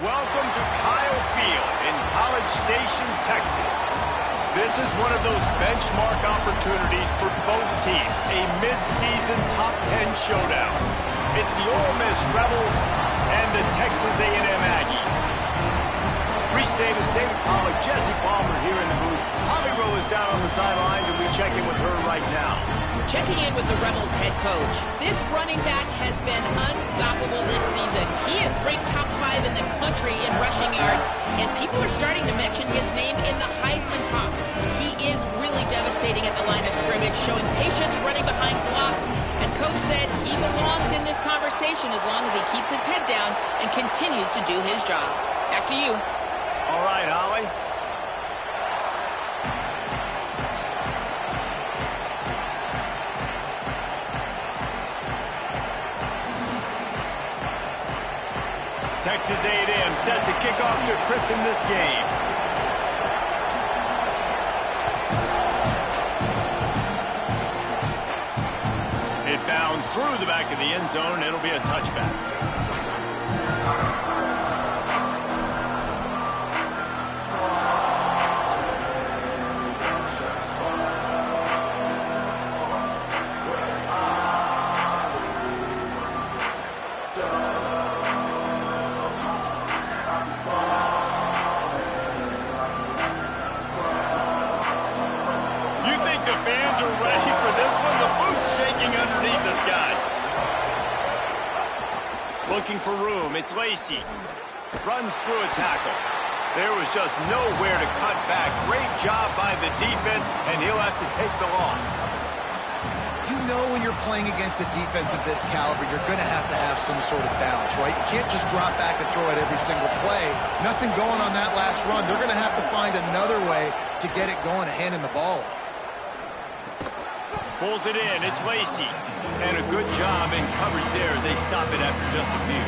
Welcome to Kyle Field in College Station, Texas. This is one of those benchmark opportunities for both teams, a mid-season top 10 showdown. It's the Ole Miss Rebels and the Texas A&M Aggies. Reese Davis, David Pollack, Jesse Palmer here in the booth. Holly Rowe is down on the sidelines, and we check in with her right now. Checking in with the Rebels head coach. This running back has been unstoppable this season. He is ranked top 5 in the country in rushing yards, and people are starting to mention his name in the Heisman talk. He is really devastating at the line of scrimmage, showing patience running behind blocks, and coach said he belongs in this conversation as long as he keeps his head down and continues to do his job. Back to you. All right, Holly. Texas A&M set to kick off to christen this game. It bounds through the back of the end zone. It'll be a touchback. Looking for room, it's Lacey. Runs through a tackle. There was just nowhere to cut back. Great job by the defense, and he'll have to take the loss. You know when you're playing against a defense of this caliber, you're going to have some sort of balance, right? You can't just drop back and throw it every single play. Nothing going on that last run. They're going to have to find another way to get it going and hand him the ball off. Pulls it in, it's Lacey. And a good job in coverage there as they stop it after just a few.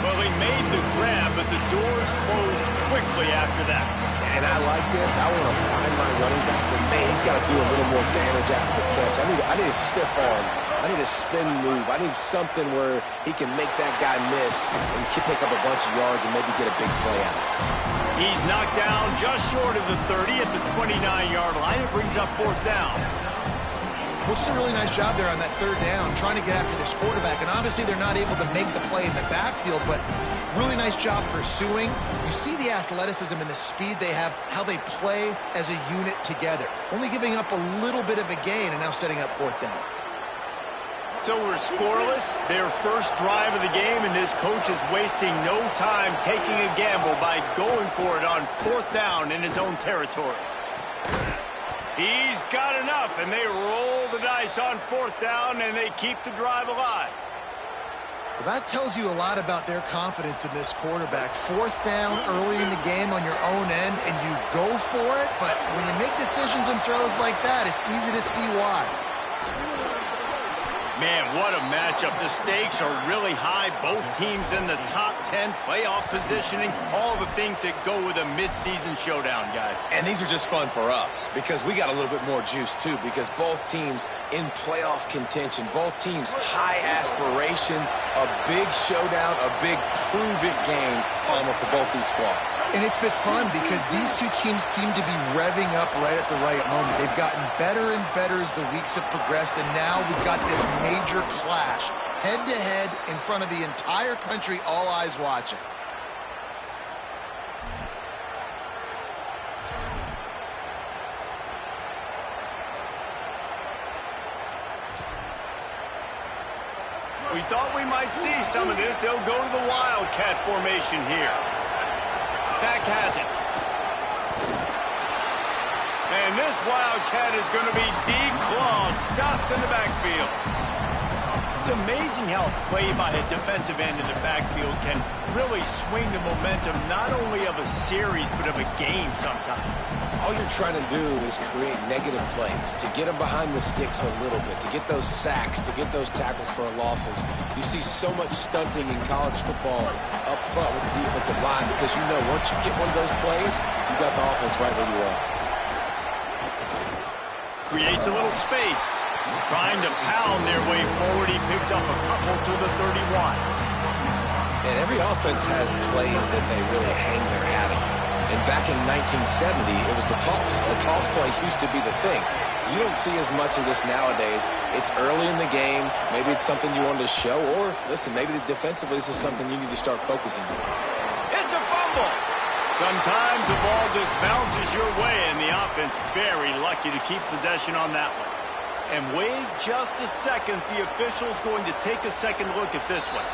Well, he made the grab, but the doors closed quickly after that. And I like this. I want to find my running back, but man, he's got to do a little more damage after the catch. I need a stiff arm. I need a spin move. I need something where he can make that guy miss and pick up a bunch of yards and maybe get a big play out of it. He's knocked down just short of the 30 at the 29-yard line. It brings up 4th down. Which is a really nice job there on that 3rd down, trying to get after this quarterback. And obviously they're not able to make the play in the backfield, but really nice job pursuing. You see the athleticism and the speed they have, how they play as a unit together. Only giving up a little bit of a gain and now setting up 4th down. So we're scoreless, their first drive of the game, and this coach is wasting no time taking a gamble by going for it on 4th down in his own territory. He's got enough, and they roll the dice on 4th down, and they keep the drive alive. Well, that tells you a lot about their confidence in this quarterback. 4th down early in the game on your own end, and you go for it, but when you make decisions and throws like that, it's easy to see why. Man, what a matchup. The stakes are really high. Both teams in the top 10, playoff positioning, all the things that go with a midseason showdown, guys. And these are just fun for us because we got a little bit more juice, too, because both teams in playoff contention, both teams high aspirations, a big showdown, a big prove-it game, Palmer, for both these squads. And it's been fun because these two teams seem to be revving up right at the right moment. They've gotten better and better as the weeks have progressed, and now we've got this major clash, head-to-head in front of the entire country, all eyes watching. We thought we might see some of this. They'll go to the Wildcat formation here. Back has it. And this Wildcat is going to be declawed, stopped in the backfield. It's amazing how play by a defensive end in the backfield can really swing the momentum not only of a series but of a game sometimes. All you're trying to do is create negative plays, to get them behind the sticks a little bit, to get those sacks, to get those tackles for losses. You see so much stunting in college football up front with the defensive line because you know once you get one of those plays, you've got the offense right where you are. Creates a little space. Trying to pound their way forward. He picks up a couple to the 31. And every offense has plays that they really hang their hat on. And back in 1970, it was the toss. The toss play used to be the thing. You don't see as much of this nowadays. It's early in the game. Maybe it's something you wanted to show. Or, listen, maybe defensively this is something you need to start focusing on. It's a fumble. Sometimes the ball just bounces your way, and the offense very lucky to keep possession on that one. And wait just a second. The official's going to take a second look at this one.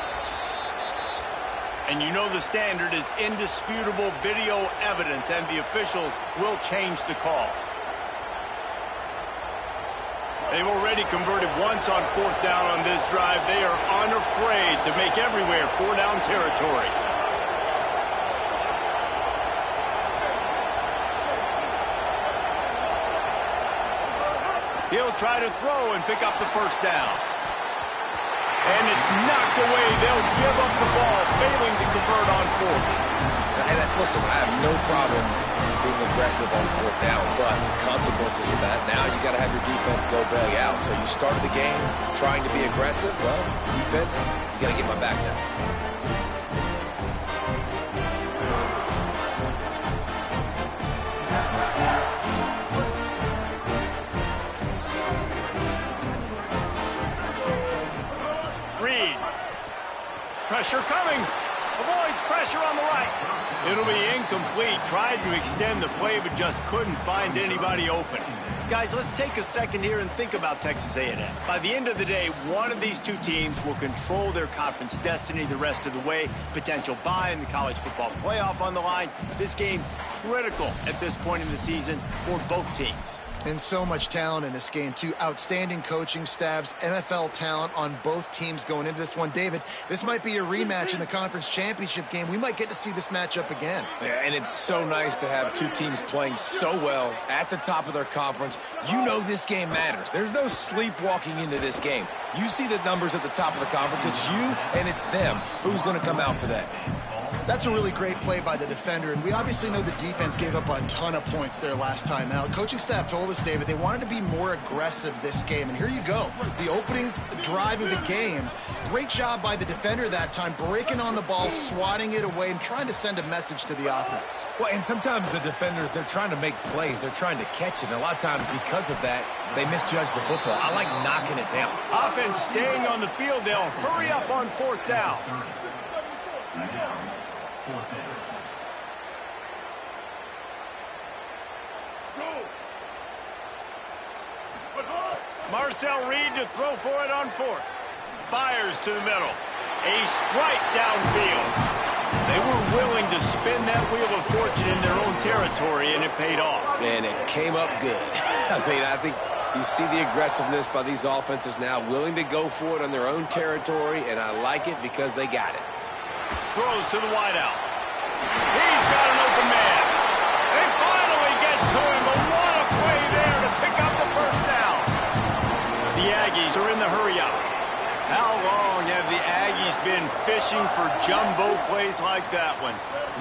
And you know the standard is indisputable video evidence, and the officials will change the call. They've already converted once on 4th down on this drive. They are unafraid to make everywhere 4-down territory. He'll try to throw and pick up the 1st down. And it's knocked away. They'll give up the ball, failing to convert on 4th. And listen, I have no problem being aggressive on 4th down, but the consequences of that, now you got to have your defense go bail you out. So you started the game trying to be aggressive. Well, defense, you got to get my back now. Pressure coming. Avoids pressure on the right. It'll be incomplete. Tried to extend the play, but just couldn't find anybody open. Guys, let's take a second here and think about Texas A&M. By the end of the day, one of these two teams will control their conference destiny the rest of the way. Potential bye in the college football playoff on the line. This game critical at this point in the season for both teams. And so much talent in this game, too. Outstanding coaching staffs, NFL talent on both teams going into this one. David, this might be a rematch in the conference championship game. We might get to see this matchup again. Yeah, and it's so nice to have two teams playing so well at the top of their conference. You know this game matters. There's no sleepwalking into this game. You see the numbers at the top of the conference. It's you and it's them. Who's going to come out today? That's a really great play by the defender, and we obviously know the defense gave up a ton of points there last time out. Coaching staff told us, David, they wanted to be more aggressive this game, and here you go. The opening drive of the game, great job by the defender that time, breaking on the ball, swatting it away, and trying to send a message to the offense. Well, and sometimes the defenders, they're trying to make plays. They're trying to catch it, and a lot of times because of that, they misjudge the football. I like knocking it down. Offense staying on the field. They'll hurry up on 4th down. Marcel Reed to throw for it on 4th. Fires to the middle. A strike downfield. They were willing to spin that wheel of fortune in their own territory, and it paid off. And it came up good. I think you see the aggressiveness by these offenses now, willing to go for it on their own territory, and I like it because they got it. Throws to the wideout. He's got an open man. They finally get to him, but what a play there to pick up the 1st down. The Aggies are in the hurry-up. How long have the Aggies been fishing for jumbo plays like that one?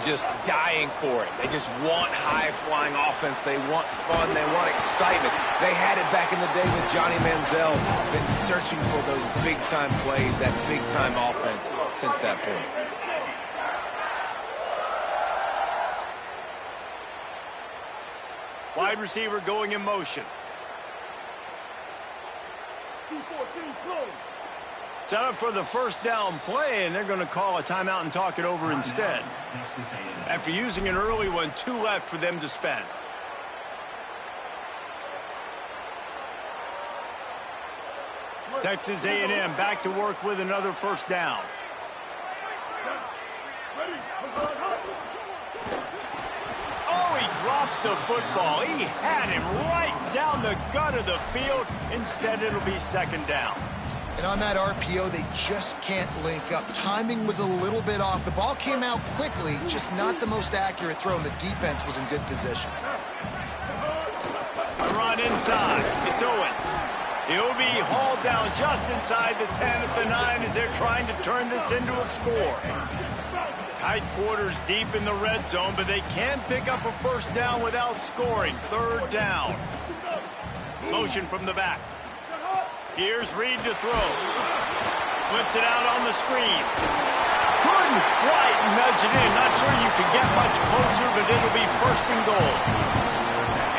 Just dying for it. They just want high-flying offense. They want fun. They want excitement. They had it back in the day with Johnny Manziel. Been searching for those big-time plays, that big-time offense since that point. Wide receiver going in motion. Set up for the 1st down play, and they're going to call a timeout and talk it over instead. After using an early one, 2 left for them to spend. Texas A&M back to work with another 1st down. Oh, he drops the football. He had him right down the gut of the field. Instead, it'll be 2nd down. And on that RPO, they just can't link up. Timing was a little bit off. The ball came out quickly, just not the most accurate throw, and the defense was in good position. A run inside. It's Owens. He'll be hauled down just inside the 10 at the 9 as they're trying to turn this into a score. Tight quarters deep in the red zone, but they can pick up a 1st down without scoring. 3rd down. Motion from the back. Here's Reed to throw. Flips it out on the screen. Couldn't quite nudge it in. Not sure you could get much closer, but it'll be first and goal.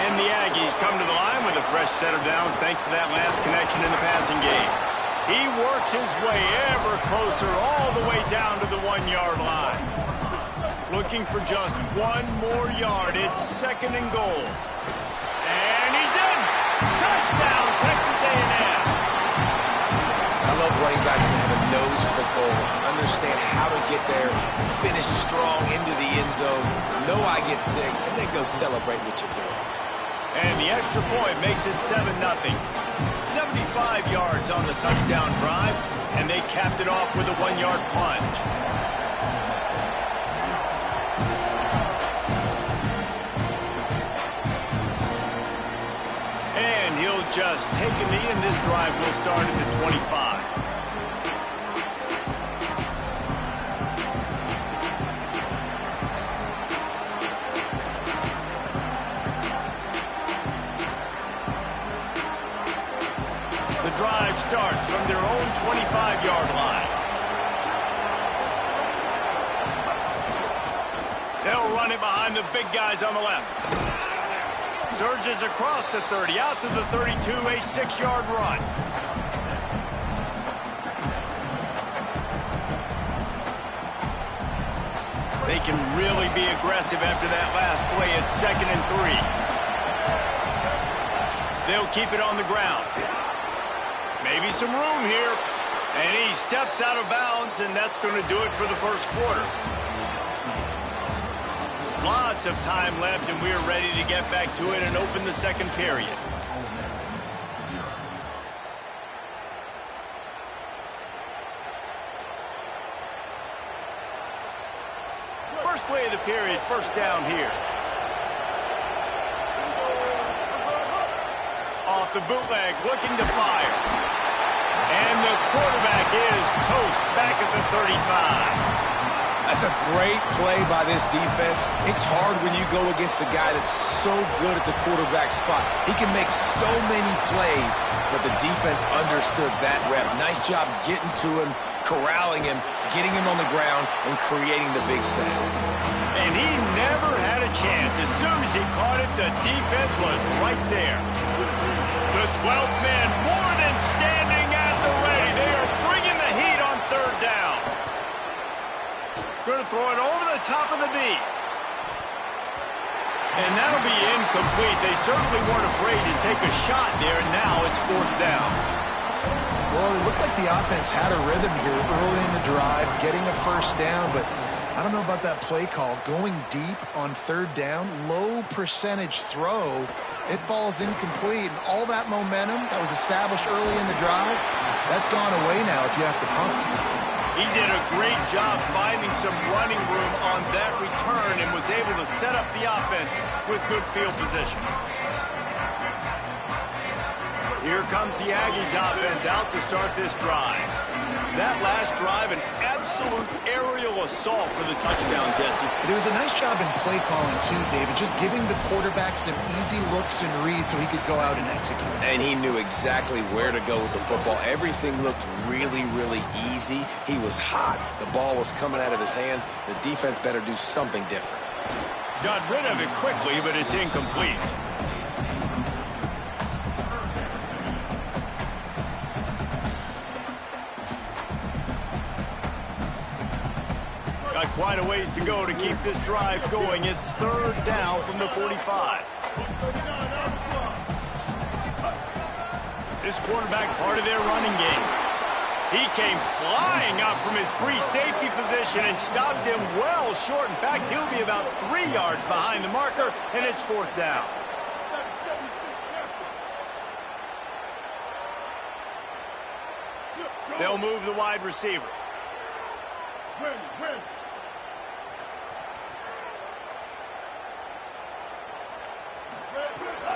And the Aggies come to the line with a fresh set of downs thanks to that last connection in the passing game. He works his way ever closer all the way down to the 1-yard line. Looking for just one more yard. It's second and goal. And he's in! Touchdown, Texas A&M! I love running backs that have a nose for the goal, understand how to get there, finish strong into the end zone, know I get 6, and then go celebrate with your boys. And the extra point makes it 7-0. 75 yards on the touchdown drive, and they capped it off with a 1-yard plunge. And he'll just take a knee, and this drive will start at the 25. Drive starts from their own 25-yard line. They'll run it behind the big guys on the left. Surges across the 30, out to the 32, a 6-yard run. They can really be aggressive after that last play. It's 2nd and 3. They'll keep it on the ground. Maybe some room here. And he steps out of bounds, and that's going to do it for the first quarter. Lots of time left, and we're ready to get back to it and open the second period. First play of the period, first down here. Off the bootleg, looking to fire. And the quarterback is toast back at the 35. That's a great play by this defense. It's hard when you go against a guy that's so good at the quarterback spot. He can make so many plays, but the defense understood that rep. Nice job getting to him, corralling him, getting him on the ground, and creating the big sack. And he never had a chance. As soon as he caught it, the defense was right there. The 12th man more than standing at the ready. They are bringing the heat on third down. Going to throw it over the top of the knee. And that'll be incomplete. They certainly weren't afraid to take a shot there, and now it's 4th down. Well, it looked like the offense had a rhythm here early in the drive, getting a first down, but I don't know about that play call. Going deep on third down, low percentage throw, it falls incomplete, and all that momentum that was established early in the drive, that's gone away now if you have to punt. He did a great job finding some running room on that return and was able to set up the offense with good field position. Here comes the Aggies offense out to start this drive. That last drive, an absolute aerial assault for the touchdown, Jesse. But it was a nice job in play calling too, David, just giving the quarterback some easy looks and reads so he could go out and execute. And he knew exactly where to go with the football. Everything looked really, really easy. He was hot. The ball was coming out of his hands. The defense better do something different. Got rid of it quickly, but it's incomplete. Got quite a ways to go to keep this drive going. It's 3rd down from the 45. This quarterback part of their running game. He came flying up from his free safety position and stopped him well short. In fact, he'll be about 3 yards behind the marker, and it's 4th down. They'll move the wide receiver.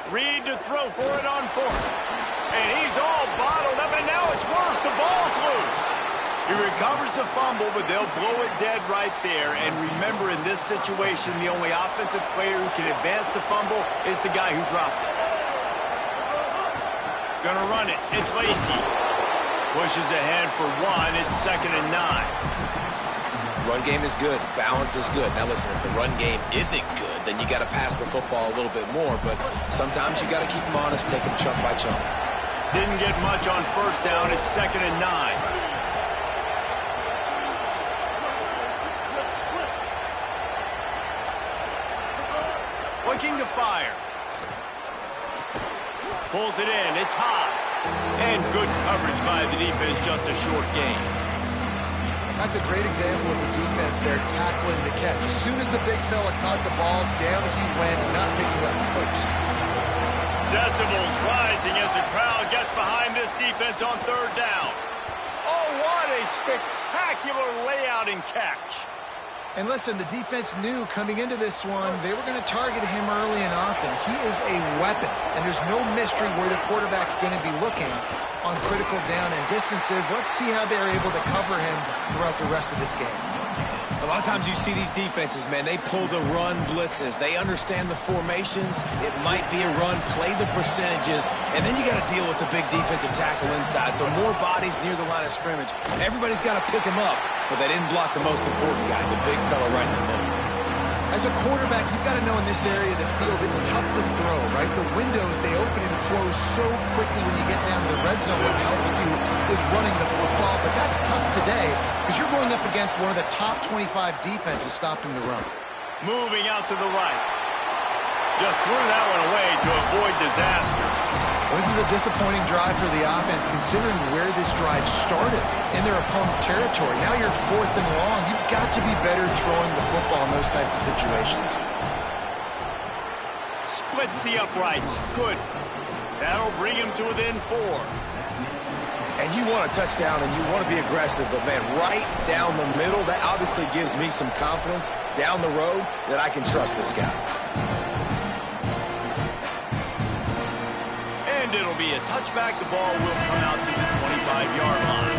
Reed to throw for it on 4th. And he's all bottled up, and now it's worse. The ball's loose. He recovers the fumble, but they'll blow it dead right there. And remember, in this situation, the only offensive player who can advance the fumble is the guy who dropped it. Gonna run it. It's Lacy. Pushes ahead for 1. It's 2nd and 9. Run game is good. Balance is good. Now listen, if the run game isn't good, then you got to pass the football a little bit more. But sometimes you got to keep them honest, take them chunk by chunk. Didn't get much on first down. It's 2nd and 9. Looking to fire. Pulls it in. It's Haas. And good coverage by the defense, just a short gain. That's a great example of the defense there tackling the catch. As soon as the big fella caught the ball, down he went, not picking up the first. Decibels rising as the crowd gets behind this defense on 3rd down. Oh, what a spectacular layout and catch. And listen, the defense knew coming into this one, they were going to target him early and often. He is a weapon, and there's no mystery where the quarterback's going to be looking on critical down and distances. Let's see how they're able to cover him throughout the rest of this game. A lot of times you see these defenses, man, they pull the run blitzes. They understand the formations. It might be a run, play the percentages, and then you got to deal with the big defensive tackle inside. So more bodies near the line of scrimmage. Everybody's got to pick him up, but they didn't block the most important guy, the big fella right in the middle. As a quarterback, you've got to know in this area of the field, it's tough to throw, right? The windows, they open and close so quickly when you get down to the red zone. What helps you is running the football, but that's tough today because you're going up against one of the top 25 defenses stopping the run. Moving out to the right. Just threw that one away to avoid disaster. Well, this is a disappointing drive for the offense considering where this drive started in their opponent territory. Now you're 4th and long. You've got to be better throwing the football in those types of situations. Splits the uprights. Good. That'll bring him to within 4. And you want a touchdown and you want to be aggressive, but man, right down the middle, that obviously gives me some confidence down the road that I can trust this guy. And it'll be a touchback. The ball will come out to the 25-yard line.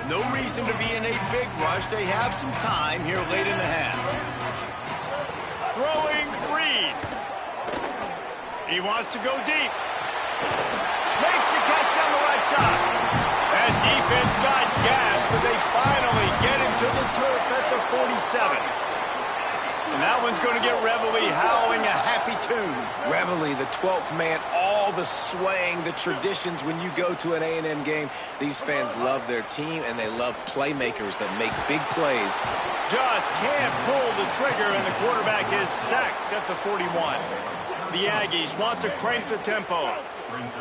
No reason to be in a big rush. They have some time here late in the half. Throwing Reed. He wants to go deep. Makes the catch on the right side. That defense got gas, but they finally get him to the turf at the 47. And that one's going to get Reveille howling a happy tune. Reveille, the 12th man, all the swaying, the traditions when you go to an A&M game. These fans love their team, and they love playmakers that make big plays. Just can't pull the trigger, and the quarterback is sacked at the 41. The Aggies want to crank the tempo.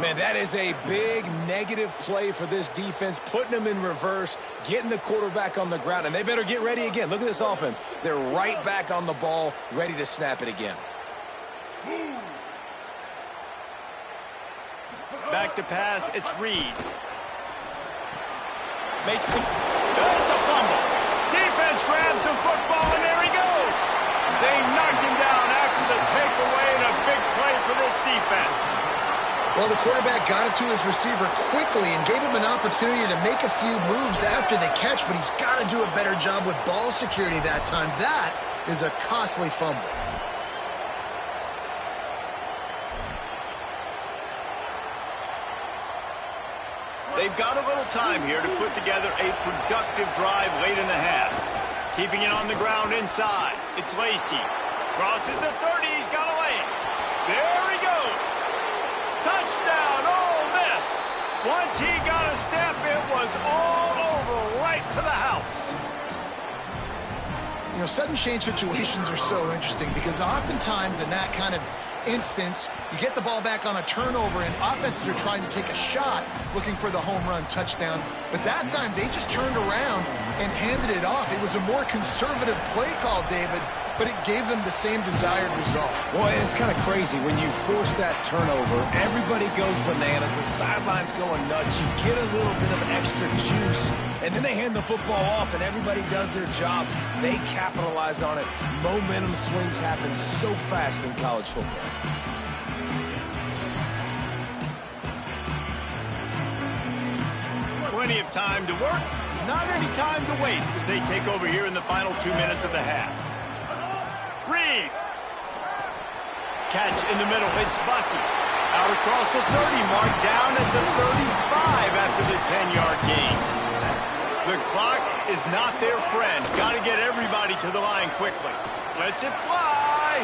Man, that is a big negative play for this defense, putting them in reverse, getting the quarterback on the ground, and they better get ready again. Look at this offense. They're right back on the ball, ready to snap it again. Back to pass, it's Reed. Makes it, it's a fumble. Defense grabs some football, and there he goes. They knocked him down after the takeaway, and a big play for this defense. Well, the quarterback got it to his receiver quickly and gave him an opportunity to make a few moves after the catch, but he's got to do a better job with ball security that time. That is a costly fumble. They've got a little time here to put together a productive drive late in the half. Keeping it on the ground inside. It's Lacey. Crosses the 30. He's got a lane. There he goes. Touchdown, Ole Miss. Once he got a step, it was all over, right to the house. You know, sudden change situations are so interesting because oftentimes in that kind of instance, you get the ball back on a turnover and offenses are trying to take a shot looking for the home run touchdown. But that time they just turned around and handed it off. It was a more conservative play call, David, but it gave them the same desired result. Well, and it's kind of crazy. When you force that turnover, everybody goes bananas. The sideline's going nuts. You get a little bit of extra juice, and then they hand the football off, and everybody does their job. They capitalize on it. Momentum swings happen so fast in college football. Plenty of time to work, not any time to waste as they take over here in the final 2 minutes of the half. Reed. Catch in the middle, it's Bussey. Out across the 30 mark, down at the 35 after the 10-yard gain. The clock is not their friend. Got to get everybody to the line quickly. Lets it fly.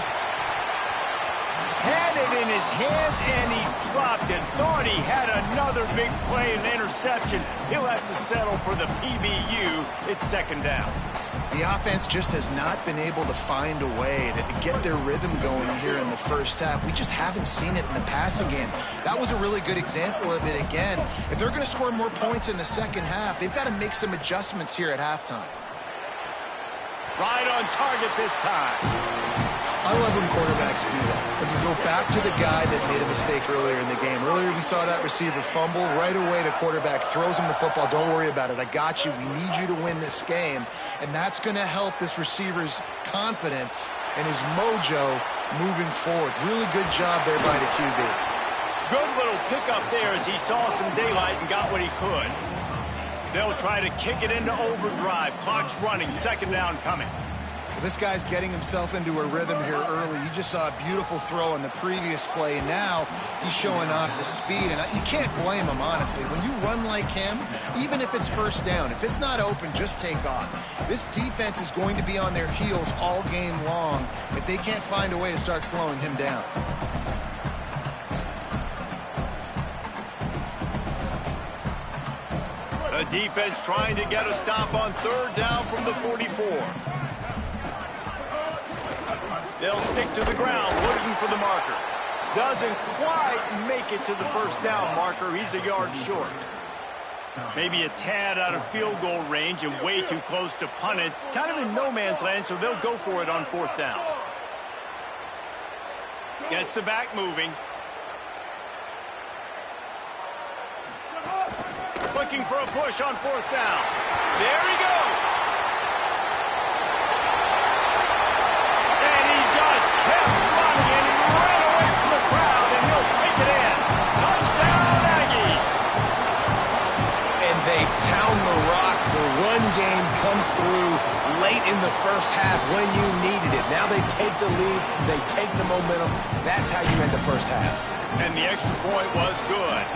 Had it in his hands, and he dropped it. Thought he had another big play and interception. He'll have to settle for the PBU. It's second down. The offense just has not been able to find a way to get their rhythm going here in the first half. We just haven't seen it in the passing game. That was a really good example of it again. If they're going to score more points in the second half, they've got to make some adjustments here at halftime. Right on target this time. I love when quarterbacks do that. When you go back to the guy that made a mistake earlier in the game. Earlier we saw that receiver fumble. Right away the quarterback throws him the football. Don't worry about it. I got you. We need you to win this game. And that's going to help this receiver's confidence and his mojo moving forward. Really good job there by the QB. Good little pickup there as he saw some daylight and got what he could. They'll try to kick it into overdrive. Clock's running. Second down coming. This guy's getting himself into a rhythm here early. You just saw a beautiful throw in the previous play. Now he's showing off the speed, and you can't blame him, honestly. When you run like him, even if it's first down, if it's not open, just take off. This defense is going to be on their heels all game long if they can't find a way to start slowing him down. The defense trying to get a stop on third down from the 44. They'll stick to the ground, looking for the marker. Doesn't quite make it to the first down marker. He's a yard short. Maybe a tad out of field goal range and way too close to punt it. Kind of in no man's land, so they'll go for it on fourth down. Gets the back moving. Looking for a push on fourth down. There he goes. Kept running, and he ran away from the crowd, and he'll take it in. Touchdown, Aggies. And they pound the rock. The run game comes through late in the first half when you needed it. Now they take the lead. They take the momentum. That's how you end the first half. And the extra point was good.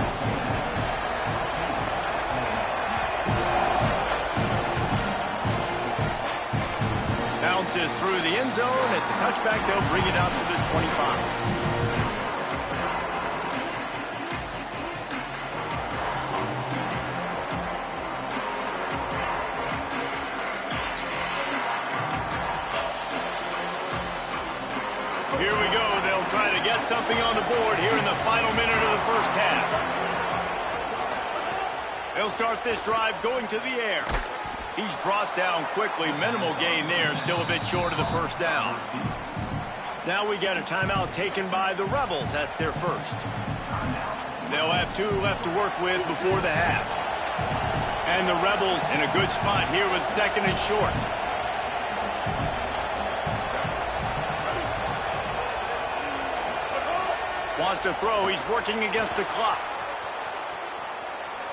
Bounces through the end zone. It's a touchback. They'll bring it out to the 25. Here we go. They'll try to get something on the board here in the final minute of the first half. They'll start this drive going to the air. He's brought down quickly. Minimal gain there. Still a bit short of the first down. Now we get a timeout taken by the Rebels. That's their first. They'll have 2 left to work with before the half. And the Rebels in a good spot here with second and short. Wants to throw. He's working against the clock.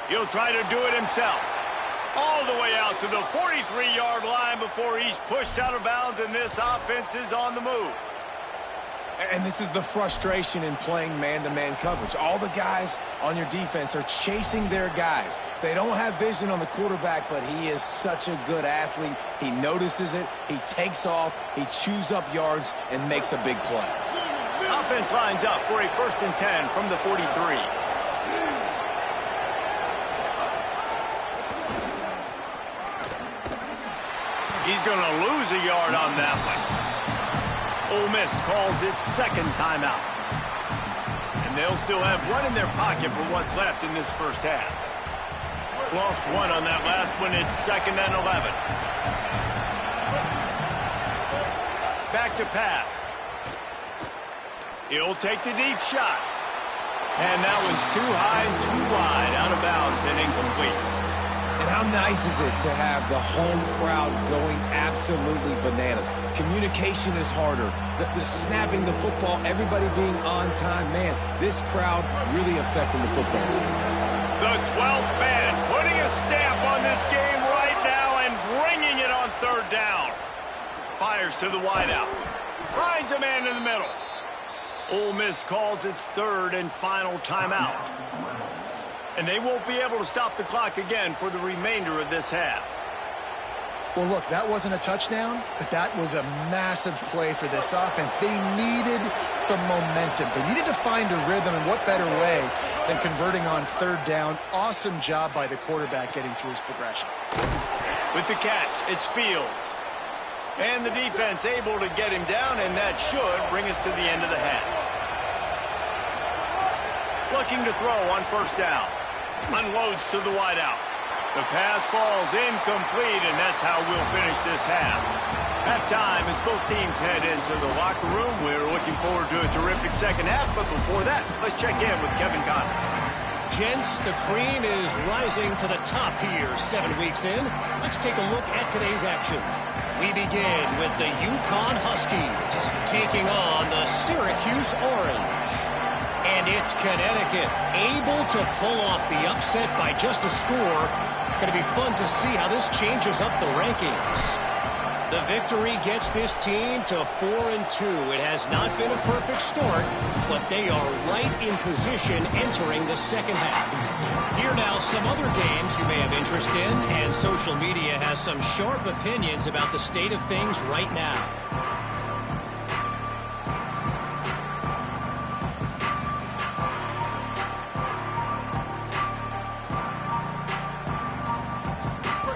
He'll try to do it himself. All the way out to the 43-yard line before he's pushed out of bounds, and this offense is on the move. And this is the frustration in playing man-to-man coverage. All the guys on your defense are chasing their guys. They don't have vision on the quarterback, but he is such a good athlete. He notices it, he takes off, he chews up yards, and makes a big play. Offense lines up for a 1st and 10 from the 43. He's going to lose a yard on that one. Ole Miss calls its second timeout. And they'll still have one in their pocket for what's left in this first half. Lost one on that last one. It's 2nd and 11. Back to pass. He'll take the deep shot. And that one's too high and too wide, out of bounds and incomplete. And how nice is it to have the home crowd going absolutely bananas? Communication is harder. The snapping the football, everybody being on time. Man, this crowd really affecting the football game. The 12th man putting a Fires to the wideout. Finds a man in the middle. Ole Miss calls its third and final timeout. And they won't be able to stop the clock again for the remainder of this half. Well, look, that wasn't a touchdown, but that was a massive play for this offense. They needed some momentum. They needed to find a rhythm, and what better way than converting on third down. Awesome job by the quarterback getting through his progression. With the catch, it's Fields. And the defense able to get him down, and that should bring us to the end of the half. Looking to throw on first down. Unloads to the wideout. The pass falls incomplete, and that's how we'll finish this half. Halftime as both teams head into the locker room. We're looking forward to a terrific second half, but before that, let's check in with Kevin Conner. Gents, the cream is rising to the top here 7 weeks in. Let's take a look at today's action. We begin with the UConn Huskies taking on the Syracuse Orange. And it's Connecticut able to pull off the upset by just a score. Going to be fun to see how this changes up the rankings. The victory gets this team to 4-2. It has not been a perfect start, but they are right in position entering the second half. Here now some other games you may have interest in, and social media has some sharp opinions about the state of things right now.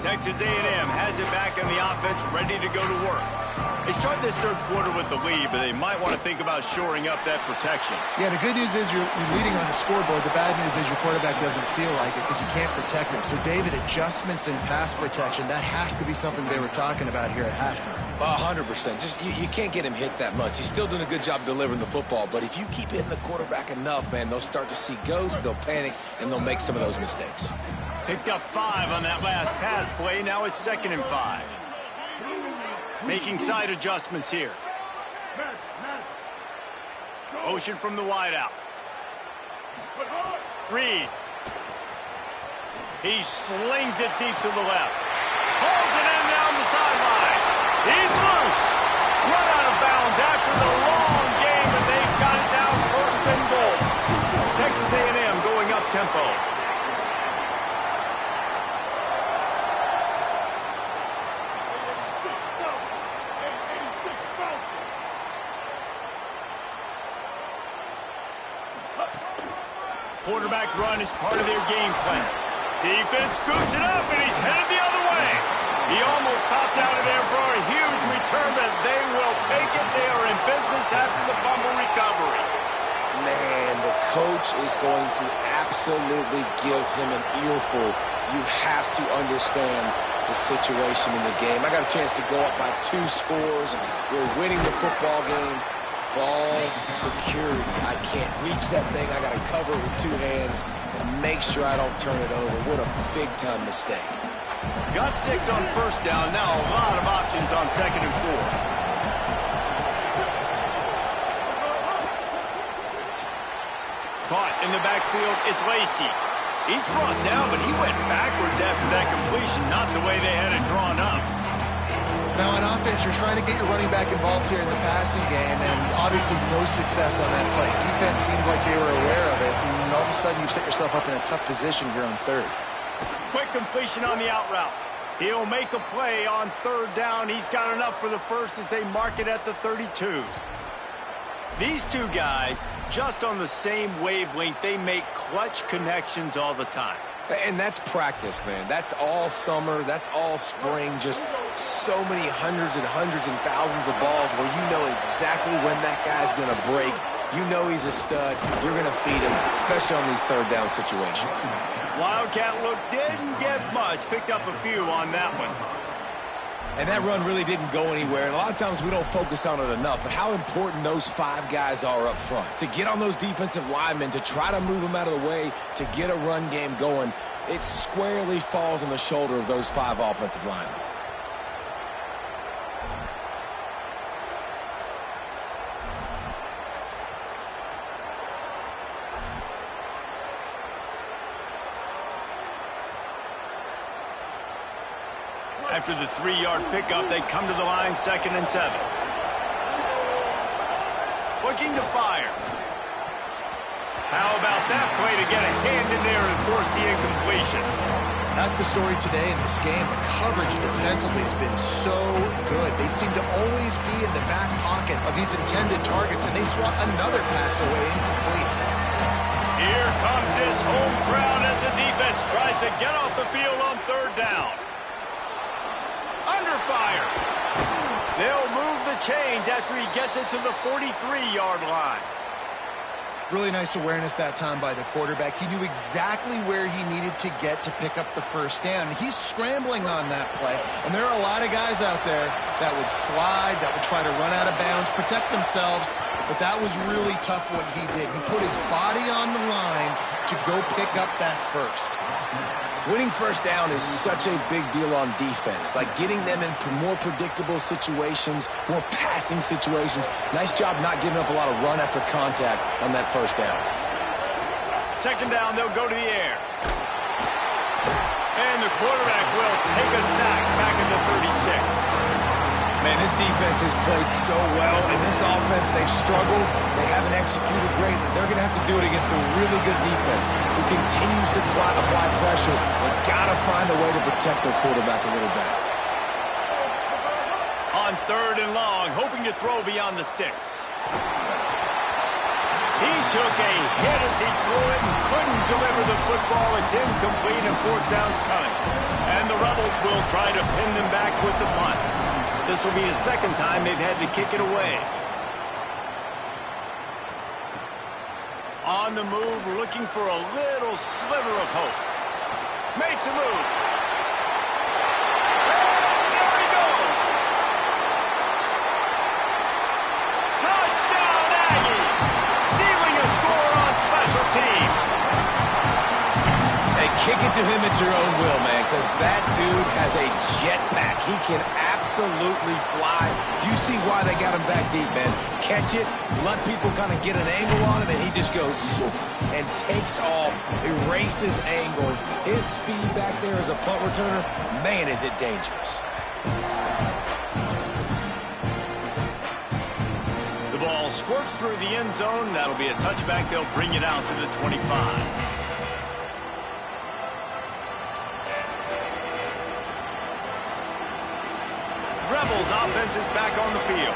Texas A&M has it back in the offense, ready to go to work. They start this third quarter with the lead, but they might want to think about shoring up that protection. Yeah, the good news is you're leading on the scoreboard. The bad news is your quarterback doesn't feel like it because you can't protect him. So, David, adjustments in pass protection, that has to be something they were talking about here at halftime. 100%. Just you can't get him hit that much. He's still doing a good job delivering the football, but if you keep hitting the quarterback enough, man, they'll start to see ghosts, they'll panic, and they'll make some of those mistakes. Picked up 5 on that last pass play. Now it's 2nd and 5. Making side adjustments here. Motion from the wideout. Reed. He slings it deep to the left. Pulls it in down the sideline. He's loose. Run out of bounds after the long game, and they've got it down 1st and goal. Texas A&M going up tempo. Quarterback run is part of their game plan. Defense scoops it up, and he's headed the other way. He almost popped out of there for a huge return, but they will take it. They are in business after the fumble recovery. Man, the coach is going to absolutely give him an earful. You have to understand the situation in the game. I got a chance to go up by 2 scores. We're winning the football game. Ball security. I can't reach that thing. I got to cover it with 2 hands and make sure I don't turn it over. What a big-time mistake. Got 6 on first down. Now a lot of options on 2nd and 4. Caught in the backfield. It's Lacey. He's brought down, but he went backwards after that completion, not the way they had it drawn up. Now, on offense, you're trying to get your running back involved here in the passing game, and obviously no success on that play. Defense seemed like they were aware of it, and all of a sudden you've set yourself up in a tough position here on 3rd. Quick completion on the out route. He'll make a play on 3rd down. He's got enough for the first as they mark it at the 32. These 2 guys, just on the same wavelength, they make clutch connections all the time. And that's practice, man. That's all summer. That's all spring. Just so many hundreds and thousands of balls where you know exactly when that guy's going to break. You know he's a stud. You're going to feed him, especially on these 3rd down situations. Wildcat look didn't get much. Picked up a few on that one. And that run really didn't go anywhere. And a lot of times we don't focus on it enough. But how important those 5 guys are up front. To get on those defensive linemen, to try to move them out of the way, to get a run game going, it squarely falls on the shoulder of those 5 offensive linemen. After the 3-yard pickup, they come to the line, 2nd and 7. Looking to fire. How about that play to get a hand in there and force the incompletion? That's the story today in this game. The coverage defensively has been so good. They seem to always be in the back pocket of these intended targets, and they swat another pass away incomplete. Here comes this home crowd as the defense tries to get off the field on 3rd down. Under fire. They'll move the chains after he gets it to the 43-yard line. Really nice awareness that time by the quarterback. He knew exactly where he needed to get to pick up the 1st down. He's scrambling on that play, and there are a lot of guys out there that would slide, that would try to run out of bounds, protect themselves, but that was really tough what he did. He put his body on the line to go pick up that 1st. Winning 1st down is such a big deal on defense, like getting them in more predictable situations, more passing situations. Nice job not giving up a lot of run after contact on that 1st down. 2nd down, they'll go to the air. And the quarterback will take a sack back in the 36. Man, this defense has played so well, and this offense, they've struggled. They haven't executed great. They're going to have to do it against a really good defense who continues to apply pressure. They've got to find a way to protect their quarterback a little better. On 3rd and long, hoping to throw beyond the sticks. He took a hit as he threw it and couldn't deliver the football. It's incomplete and 4th down's coming. And the Rebels will try to pin them back with the punt. This will be the 2nd time they've had to kick it away. On the move, looking for a little sliver of hope. Makes a move. And there he goes. Touchdown, Aggie. Stealing a score on special teams. Hey, kick it to him at your own will, man, because that dude has a jetpack. He can absolutely fly. You see why they got him back deep, man. Catch it, let people kind of get an angle on him, and he just goes and takes off, erases angles. His speed back there as a punt returner, man, is it dangerous. The ball squirts through the end zone. That'll be a touchback. They'll bring it out to the 25. Rebels offense is back on the field.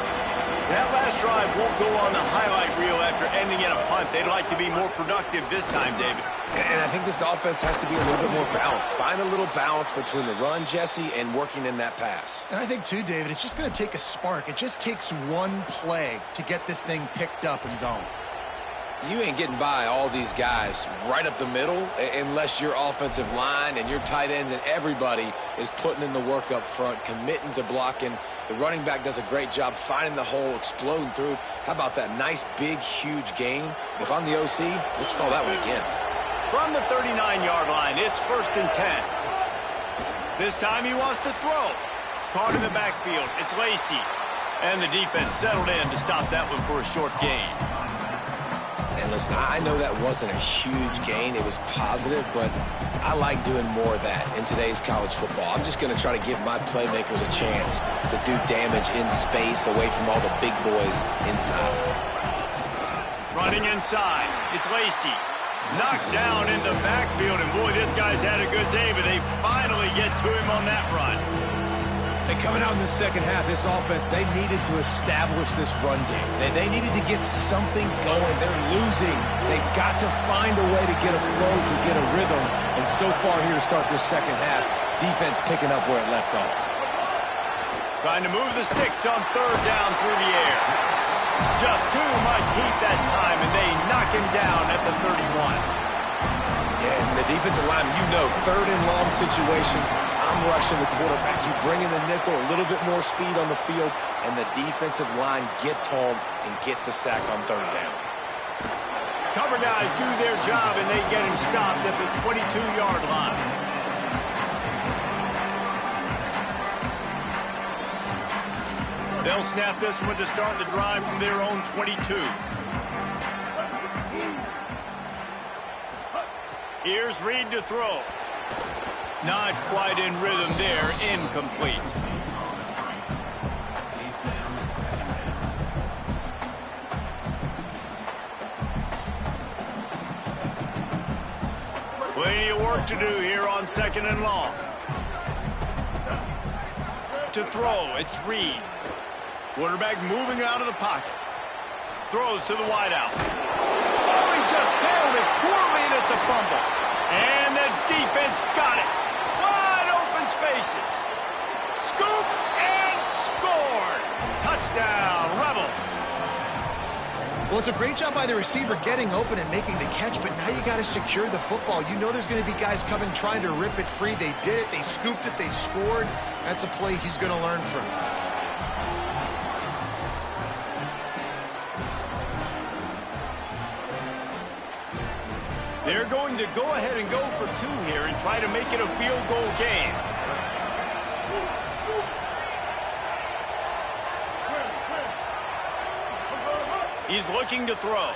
That last drive won't go on the highlight reel after ending in a punt. They'd like to be more productive this time, David. And I think this offense has to be a little bit more balanced. Find a little balance between the run, Jesse, and working in that pass. And I think, too, David, it's just going to take a spark. It just takes one play to get this thing picked up and going. You ain't getting by all these guys right up the middle unless your offensive line and your tight ends and everybody is putting in the work up front, committing to blocking. The running back does a great job finding the hole, exploding through. How about that nice, big, huge gain? If I'm the OC, let's call that one again. From the 39-yard line, it's 1st and 10. This time he wants to throw. Caught in the backfield. It's Lacy. And the defense settled in to stop that one for a short gain. And listen, I know that wasn't a huge gain. It was positive, but I like doing more of that in today's college football. I'm just going to try to give my playmakers a chance to do damage in space away from all the big boys inside. Running inside, it's Lacy. Knocked down in the backfield, and boy, this guy's had a good day, but they finally get to him on that run. And coming out in the second half, this offense, they needed to establish this run game. They needed to get something going. They're losing. They've got to find a way to get a flow, to get a rhythm. And so far here to start this second half, defense picking up where it left off. Trying to move the sticks on 3rd down through the air. Just too much heat that time, and they knock him down at the 31. Yeah, and the defensive line, you know, 3rd and long situations, I'm rushing the quarterback. You bring in the nickel, a little bit more speed on the field, and the defensive line gets home and gets the sack on 3rd down. Cover guys do their job, and they get him stopped at the 22-yard line. They'll snap this one to start the drive from their own 22. Here's Reed to throw. Not quite in rhythm there. Incomplete. Plenty of work to do here on 2nd and long. To throw, it's Reed. Quarterback moving out of the pocket. Throws to the wideout. Oh, he just handled it poorly, and it's a fumble. And the defense got it. Wide open spaces. Scoop and scored. Touchdown, Rebels. Well, it's a great job by the receiver getting open and making the catch, but now you got to secure the football. You know there's going to be guys coming trying to rip it free. They did it. They scooped it. They scored. That's a play he's going to learn from. They're going to go ahead and go for 2 here and try to make it a field goal game. He's looking to throw.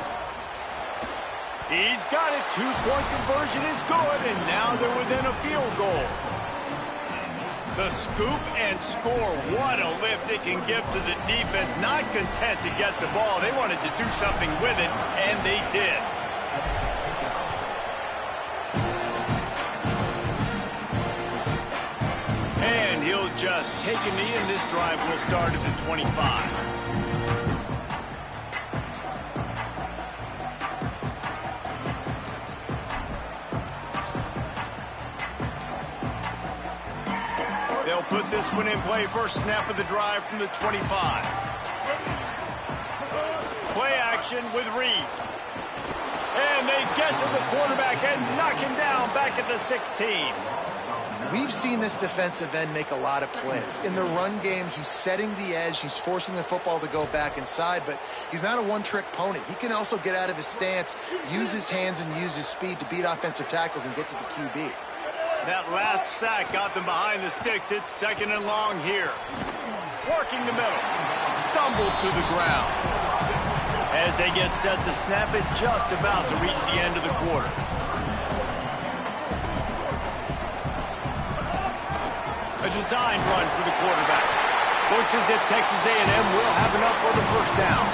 He's got it. 2-point conversion is good, and now they're within a field goal. The scoop and score. What a lift it can give to the defense. Not content to get the ball. They wanted to do something with it, and they did. And he'll just take a knee, and this drive will start at the 25. They'll put this one in play. First snap of the drive from the 25. Play action with Reed. And they get to the quarterback and knock him down back at the 16. We've seen this defensive end make a lot of plays. In the run game, he's setting the edge. He's forcing the football to go back inside, but he's not a one-trick pony. He can also get out of his stance, use his hands, and use his speed to beat offensive tackles and get to the QB. That last sack got them behind the sticks. It's 2nd and long here. Working the middle. Stumbled to the ground. As they get set to snap it, just about to reach the end of the quarter. A design run for the quarterback. Looks as if Texas A&M will have enough for the first down.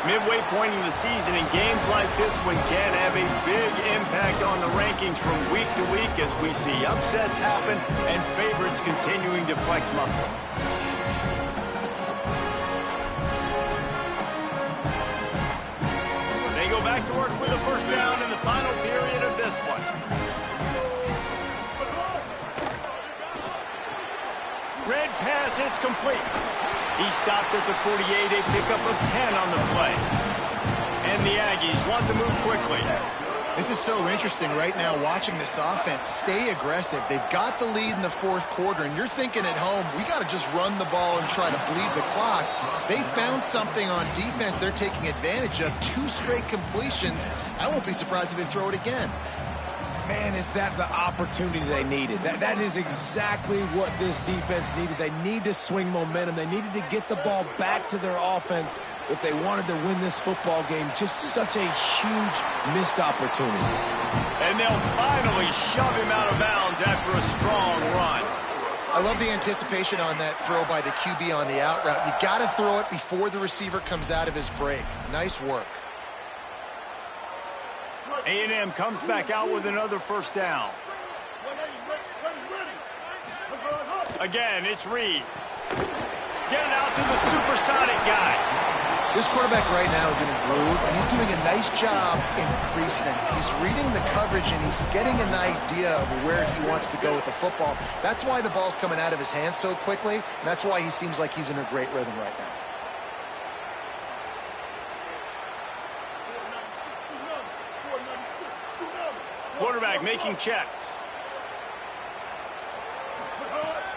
Midway point in the season, and games like this one can have a big impact on the rankings from week to week as we see upsets happen and favorites continuing to flex muscle. They go back to work with a first down in the final period of this one. Red pass, it's complete. He stopped at the 48, a pickup of 10 on the play. And the Aggies want to move quickly. This is so interesting right now watching this offense stay aggressive. They've got the lead in the 4th quarter, and you're thinking at home, we got to just run the ball and try to bleed the clock. They found something on defense they're taking advantage of. 2 straight completions. I won't be surprised if they throw it again. Man, is that the opportunity they needed. That is exactly what this defense needed. They need to swing momentum. They needed to get the ball back to their offense if they wanted to win this football game. Just such a huge missed opportunity. And they'll finally shove him out of bounds after a strong run. I love the anticipation on that throw by the QB on the out route. You got to throw it before the receiver comes out of his break. Nice work. A&M comes back out with another first down. Again, it's Reed. Get it out to the supersonic guy. This quarterback right now is in a groove, and he's doing a nice job in pre-snap. He's reading the coverage, and he's getting an idea of where he wants to go with the football. That's why the ball's coming out of his hands so quickly, and that's why he seems like he's in a great rhythm right now. Quarterback making checks.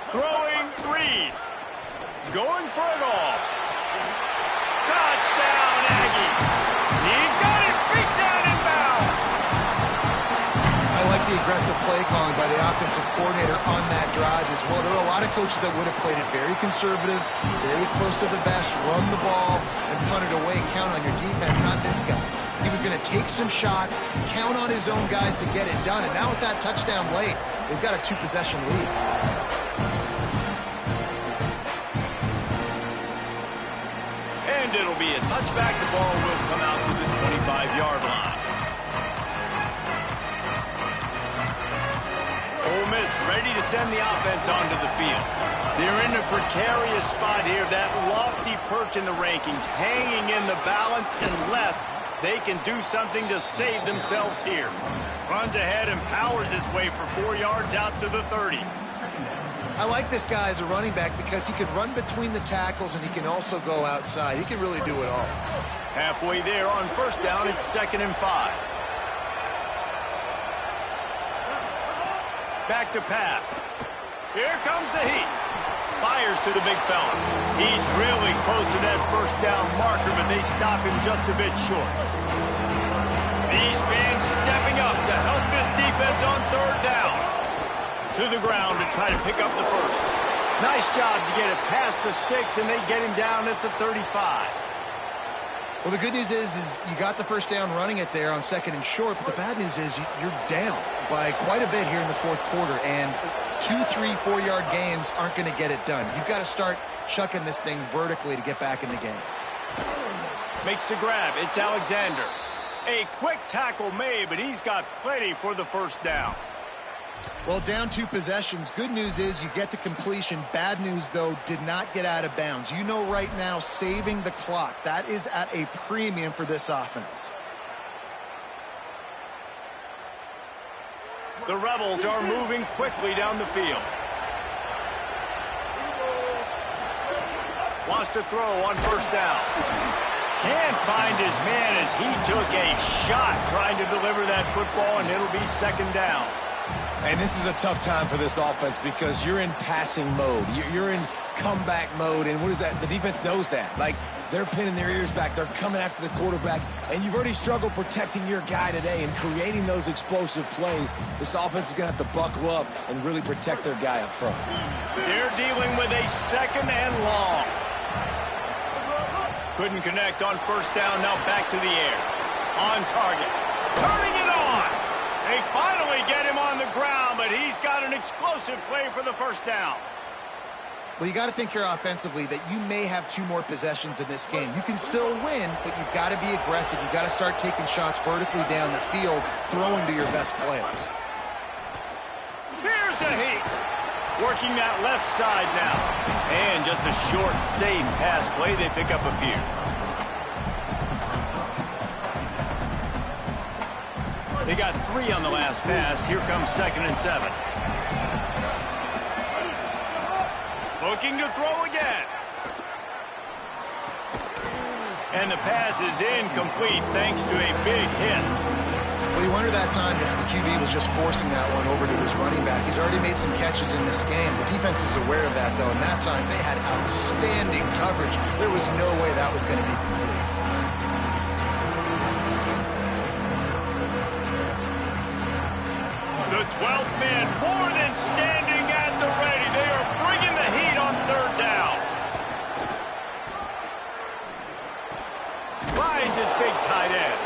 Throwing Reed. Going for it all. Touchdown, Aggie. He got it beat down in bounds. I like the aggressive play calling by the offensive coordinator on that drive as well. There are a lot of coaches that would have played it very conservative, very close to the vest, run the ball, and punt it away. Count on your defense, not this guy. He was going to take some shots, count on his own guys to get it done. And now with that touchdown late, they've got a 2-possession lead. And it'll be a touchback. The ball will come out to the 25-yard line. Ole Miss ready to send the offense onto the field. They're in a precarious spot here, that lofty perch in the rankings, hanging in the balance unless they can do something to save themselves here. Runs ahead and powers his way for 4 yards out to the 30. I like this guy as a running back because he can run between the tackles and he can also go outside. He can really do it all. Halfway there on first down, it's 2nd and 5. Back to pass. Here comes the heat. Fires to the big fella. He's really close to that first down marker, but they stop him just a bit short. These fans stepping up to help this defense on 3rd down. To the ground to try to pick up the first. Nice job to get it past the sticks, and they get him down at the 35. Well, the good news is you got the first down running it there on 2nd and short, but the bad news is you're down by quite a bit here in the 4th quarter, and 2, 3, 4-yard gains aren't going to get it done. You've got to start chucking this thing vertically to get back in the game. Makes the grab. It's Alexander. A quick tackle made, but he's got plenty for the first down. Well, down 2 possessions. Good news is you get the completion. Bad news, though, did not get out of bounds. You know right now, saving the clock, that is at a premium for this offense. The Rebels are moving quickly down the field. Wants to throw on first down. Can't find his man as he took a shot trying to deliver that football, and it'll be 2nd down. And this is a tough time for this offense because you're in passing mode. You're in comeback mode, and what is that? The defense knows that. Like, they're pinning their ears back. They're coming after the quarterback, and you've already struggled protecting your guy today and creating those explosive plays. This offense is going to have to buckle up and really protect their guy up front. They're dealing with a 2nd and long. Couldn't connect on first down. Now back to the air. On target. Turning it on. They finally get him on the ground, but he's got an explosive play for the first down. Well, you got to think here offensively that you may have 2 more possessions in this game. You can still win, but you've got to be aggressive. You've got to start taking shots vertically down the field, throwing to your best players. Here's a heat. Working that left side now. And just a short, safe pass play. They pick up a few. They got 3 on the last pass. Here comes 2nd and 7. Looking to throw again. And the pass is incomplete thanks to a big hit. Well, you wonder that time if the QB was just forcing that one over to his running back. He's already made some catches in this game. The defense is aware of that, though, and that time they had outstanding coverage. There was no way that was going to be complete. The 12th man more than standing at the ready. They are bringing the heat on 3rd down. Finds his big tight end.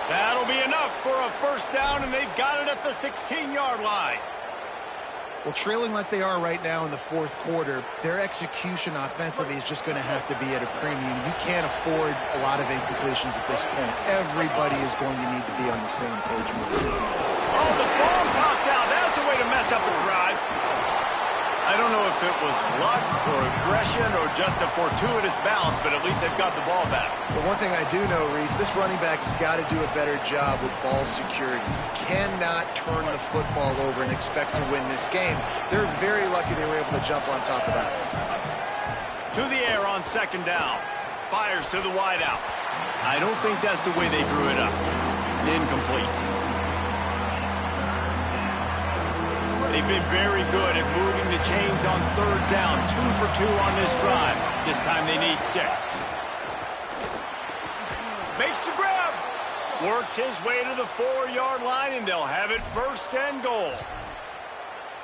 That'll be enough for a first down, and they've got it at the 16-yard line. Well, trailing like they are right now in the 4th quarter, their execution offensively is just going to have to be at a premium. You can't afford a lot of incompletions at this point. Everybody is going to need to be on the same page moving. Oh, the bomb popped out. That's a way to mess up a drive. I don't know if it was luck or aggression or just a fortuitous bounce, but at least they've got the ball back. But one thing I do know, Reese, this running back has got to do a better job with ball security. You cannot turn the football over and expect to win this game. They're very lucky they were able to jump on top of that. To the air on 2nd down. Fires to the wideout. I don't think that's the way they drew it up. Incomplete. They've been very good at moving the chains on 3rd down. 2 for 2 on this drive. This time they need 6. Makes the grab. Works his way to the 4-yard line, and they'll have it 1st and goal.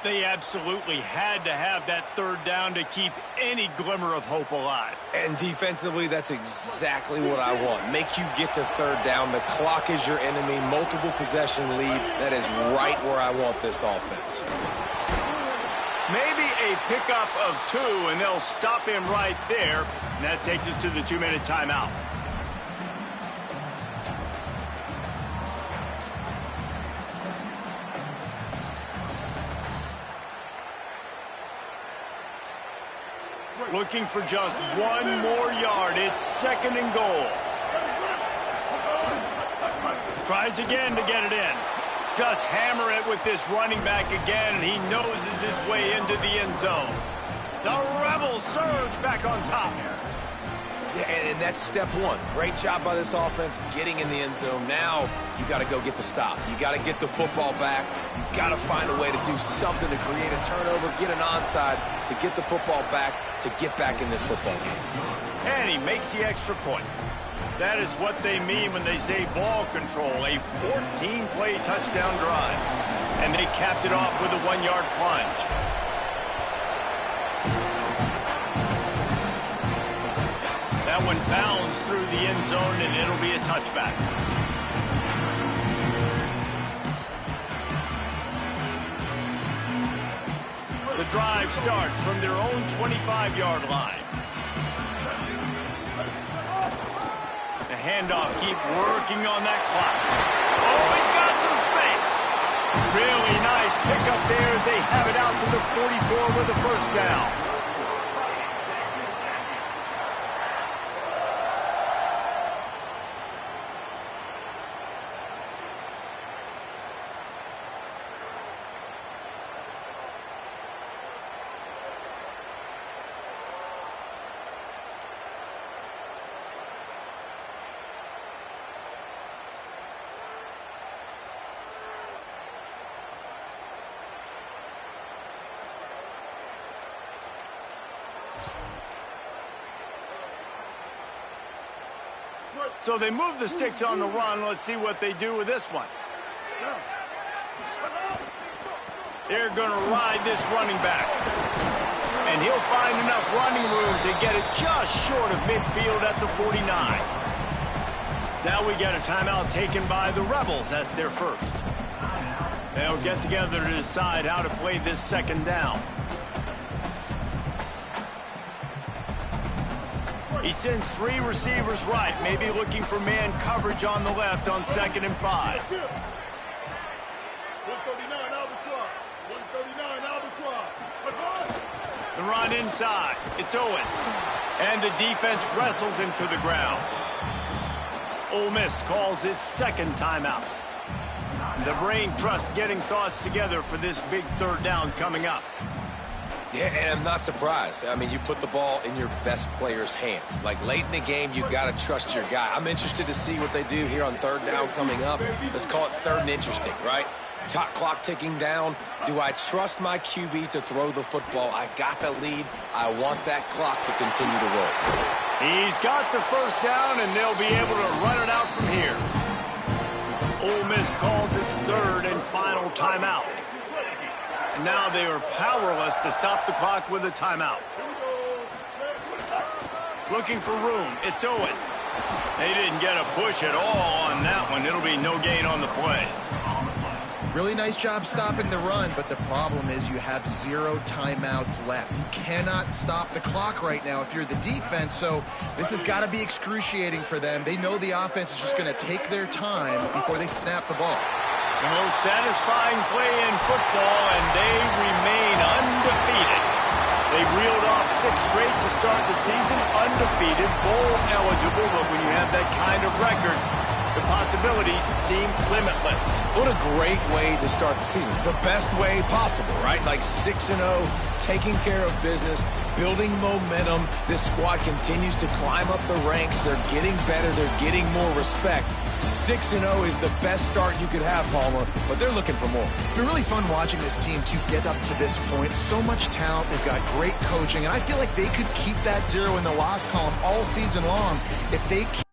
They absolutely had to have that third down to keep any glimmer of hope alive. And defensively, that's exactly what I want. Make you get the third down. The clock is your enemy. Multiple possession lead. That is right where I want this offense. Maybe a pickup of 2, and they'll stop him right there. And that takes us to the 2-minute timeout. Looking for just 1 more yard. It's 2nd and goal. Tries again to get it in. Just hammer it with this running back again, and he noses his way into the end zone. The Rebels surge back on top. Yeah, and that's step 1. Great job by this offense getting in the end zone. Now you got to go get the stop. You got to get the football back. You got to find a way to do something to create a turnover, get an onside, to get the football back, to get back in this football game. And he makes the extra point. That is what they mean when they say ball control, a 14-play touchdown drive. And they capped it off with a 1-yard plunge. That one bounds through the end zone, and it'll be a touchback. The drive starts from their own 25-yard line. The handoff, keep working on that clock. Oh, he's got some space. Really nice pickup there as they have it out to the 44 with a first down. So they move the sticks on the run. Let's see what they do with this one. They're going to ride this running back. And he'll find enough running room to get it just short of midfield at the 49. Now we get a timeout taken by the Rebels. That's their first. They'll get together to decide how to play this 2nd down. He sends 3 receivers right, maybe looking for man coverage on the left on 2nd and 5. 139 Albatross. 139 Albatross. The run inside. It's Owens. And the defense wrestles him to the ground. Ole Miss calls its 2nd timeout. The brain trust getting thoughts together for this big 3rd down coming up. Yeah, and I'm not surprised. I mean, you put the ball in your best player's hands. Like, late in the game, you got to trust your guy. I'm interested to see what they do here on 3rd down coming up. Let's call it 3rd and interesting, right? Top clock ticking down. Do I trust my QB to throw the football? I got the lead. I want that clock to continue to roll. He's got the first down, and they'll be able to run it out from here. Ole Miss calls its 3rd and final timeout. And now they are powerless to stop the clock with a timeout. Looking for room. It's Owens. They didn't get a push at all on that one. It'll be no gain on the play. Really nice job stopping the run, but the problem is you have 0 timeouts left. You cannot stop the clock right now if you're the defense, so this has got to be excruciating for them. They know the offense is just going to take their time before they snap the ball. The most satisfying play in football, and they remain undefeated. They reeled off 6 straight to start the season, undefeated, bowl eligible, but when you have that kind of record, the possibilities seem limitless. What a great way to start the season. The best way possible, right? Like 6-0, taking care of business, building momentum. This squad continues to climb up the ranks. They're getting better. They're getting more respect. 6-0 is the best start you could have, Palmer, but they're looking for more. It's been really fun watching this team to get up to this point. So much talent. They've got great coaching, and I feel like they could keep that 0 in the loss column all season long if they keep